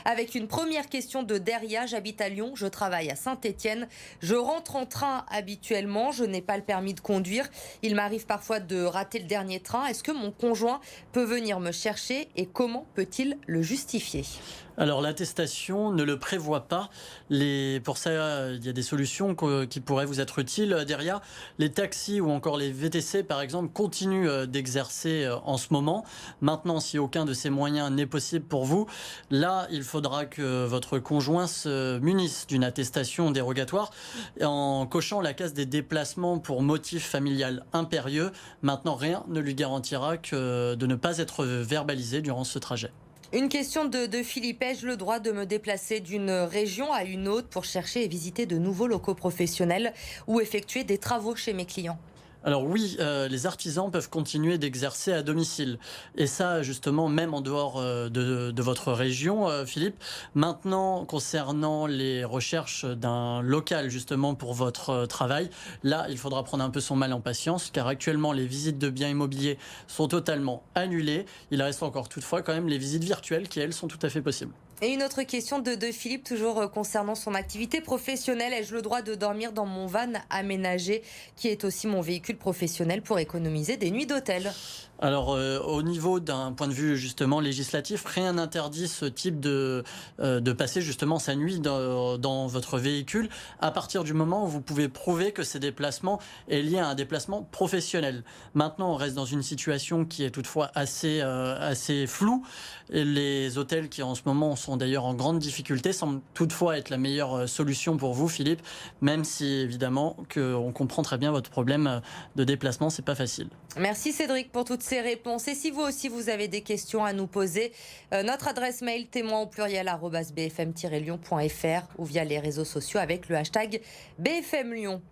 Avec une première question de Deria, j'habite à Lyon, je travaille à Saint-Étienne. Je rentre en train habituellement, je n'ai pas le permis de conduire. Il m'arrive parfois de rater le dernier train. Est-ce que mon conjoint peut venir me chercher et comment peut-il le justifier? Alors l'attestation ne le prévoit pas. Pour ça, il y a des solutions qui pourraient vous être utiles. Derrière, les taxis ou encore les VTC, par exemple, continuent d'exercer en ce moment. Maintenant, si aucun de ces moyens n'est possible pour vous, là, il faudra que votre conjoint se munisse d'une attestation dérogatoire en cochant la case des déplacements pour motif familial impérieux. Maintenant, rien ne lui garantira de ne pas être verbalisé durant ce trajet. Une question de Philippe. Ai-je le droit de me déplacer d'une région à une autre pour chercher et visiter de nouveaux locaux professionnels ou effectuer des travaux chez mes clients? Alors oui, les artisans peuvent continuer d'exercer à domicile. Et ça, justement, même en dehors de votre région, Philippe. Maintenant, concernant les recherches d'un local, justement, pour votre travail, là, il faudra prendre un peu son mal en patience, car actuellement, les visites de biens immobiliers sont totalement annulées. Il reste encore toutefois quand même les visites virtuelles qui, elles, sont tout à fait possibles. Et une autre question de Philippe, toujours concernant son activité professionnelle. Ai-je le droit de dormir dans mon van aménagé, qui est aussi mon véhicule professionnel, pour économiser des nuits d'hôtel? Alors, au niveau d'un point de vue justement législatif, rien n'interdit ce type de passer justement sa nuit dans votre véhicule à partir du moment où vous pouvez prouver que ces déplacements est lié à un déplacement professionnel. Maintenant, on reste dans une situation qui est toutefois assez floue. Et les hôtels qui en ce moment sont d'ailleurs en grande difficulté semblent toutefois être la meilleure solution pour vous, Philippe, même si évidemment qu'on comprend très bien votre problème de déplacement, c'est pas facile. Merci Cédric pour toutes ces réponses. Et si vous aussi vous avez des questions à nous poser, notre adresse mail témoin au pluriel @bfm-lyon.fr ou via les réseaux sociaux avec le hashtag BFM Lyon.